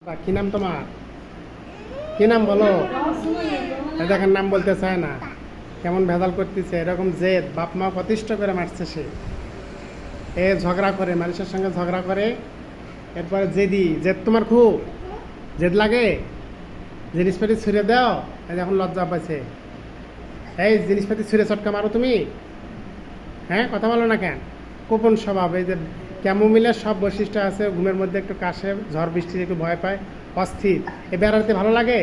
কি নাম তোমার? কি নাম বলো? দেখেন নাম বলতে চায় না, কেমন ভেজাল করতেছে। এরকম জেদ, বাপ মা প্রতিষ্ঠ করে মারছে সে। এ ঝগড়া করে, মানুষের সঙ্গে ঝগড়া করে, এরপরে জেদ তোমার খুব জেদ লাগে, জিনিসপাতি ছুঁড়ে দাও। এই এখন লজ্জা পাইছে, এই জিনিসপাতি ছুঁড়ে চটকা মারো তুমি। হ্যাঁ, কথা বলো না কেন? গোপন স্বভাব, এই যে ক্যামোমিলের সব বৈশিষ্ট্য আছে। ঘুমের মধ্যে একটু কাশে, ঝড় বৃষ্টিতে একটু ভয় পায়, অস্থির। এ বেড়াতে ভালো লাগে?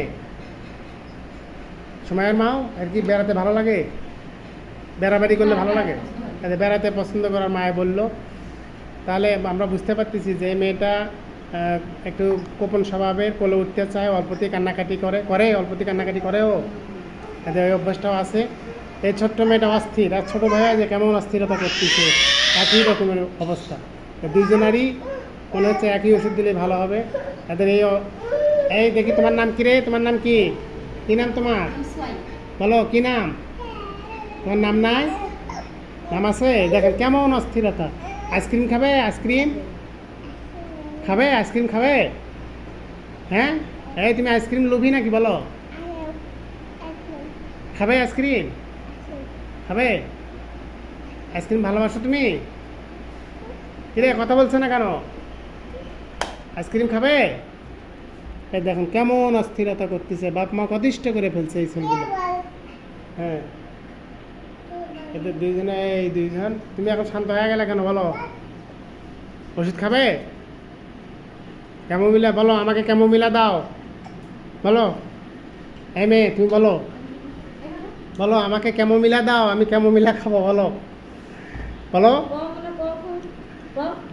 সময়ের মাও আর কি বেড়াতে ভালো লাগে? বেড়াবেড়ি করলে ভালো লাগে? আচ্ছা, বেড়াতে পছন্দ করার মায়ে বললো। তাহলে আমরা বুঝতে পারতেছি যে এই মেয়েটা একটু গোপন স্বভাবের, কোলে উঠতে চায়, অল্পতেই কান্নাকাটি করে অল্পতেই কান্নাকাটি করেও, এদের ওই অভ্যাসটাও আছে। এই ছোট্ট মেয়েটা অস্থির, আর ছোটো ভাইয়া যে কেমন অস্থিরতা করতেছে, একই রকমের অবস্থা। দুইজনারই মনে হচ্ছে একই ওষুধ দিলে ভালো হবে। এদের এই দেখি, তোমার নাম কি রে? তোমার নাম কি? কি নাম তোমার? বলো, কি নাম তোমার? নাম নাই? নাম আছে? দেখেন কেমন অস্থিরতা। আইসক্রিম খাবে? আইসক্রিম খাবে? আইসক্রিম খাবে? হ্যাঁ, এই তুমি আইসক্রিম লোভী নাকি? বলো, খাবে আইসক্রিম? খাবে আইসক্রিম? ভালোবাসো তুমি? কিরে, কথা বলছে না কেন? আইসক্রিম খাবে? এই দেখুন কেমন অস্থিরতা করতেছে, বাপ মা অতিষ্ঠ করে ফেলছে এই ছেলেগুলো। হ্যাঁ, এদের দুইজনে, এই দুইজন। তুমি এখন শান্ত হয়ে গেলে কেন? বলো, ওষুধ খাবে? ক্যামোমিলা বলো, আমাকে ক্যামোমিলা দাও। বলো, এই মেয়ে তুমি বলো, বলো আমাকে ক্যামোমিলা দাও, আমি ক্যামোমিলা খাবো। বলো, বলো,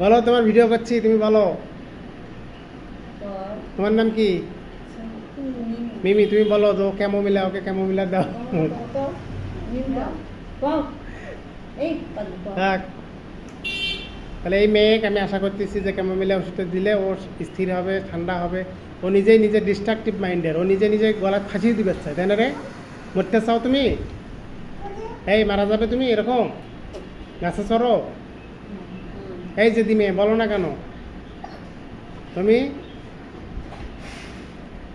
বলো, তোমার ভিডিও করছি, তুমি বলো। তোমার নাম কি? মিমি। তুমি বলো তো, ক্যামোমিলা, ওকে ক্যামোমিলা দাও। থাক। তাহলে এই মেয়েকে আমি আশা করতেছি যে ক্যামোমিলা ওষুধটা দিলে ও স্থির হবে, ঠান্ডা হবে। ও নিজেই নিজে ডিস্ট্রাকটিভ মাইন্ডের, ও নিজে নিজে গলা ফাঁসিয়ে দিবে চাই, তাই না রে? মরতে চাও তুমি? এই মারা যাবে তুমি এরকম গাছে চড়ো? এই যে মেয়ে, বলো না কেন? তুমি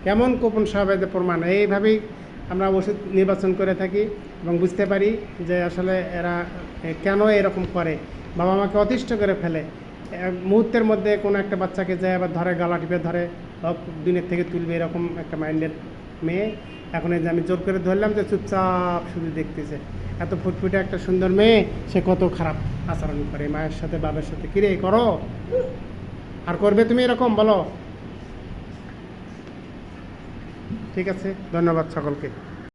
কেমন গোপন স্বভাবের প্রমাণ। এইভাবেই আমরা ওষুধ নির্বাচন করে থাকি এবং বুঝতে পারি যে আসলে এরা কেন এরকম করে। বাবা মাকে অতিষ্ঠ করে ফেলে। মুহূর্তের মধ্যে কোনো একটা বাচ্চাকে যায় আবার ধরে, গলা টিপে ধরে, দিনের থেকে তুলবে, এরকম একটা মাইন্ডের মেয়ে। এখন এই যে আমি জোর করে ধরলাম যে চুপচাপ শুধু দেখতেছে। এত ফুটফুটে একটা সুন্দর মেয়ে, সে কত খারাপ আচরণ করে মায়ের সাথে, বাবার সাথে। কিরে করো? আর করবে তুমি এরকম? বলো। ঠিক আছে, ধন্যবাদ সকলকে।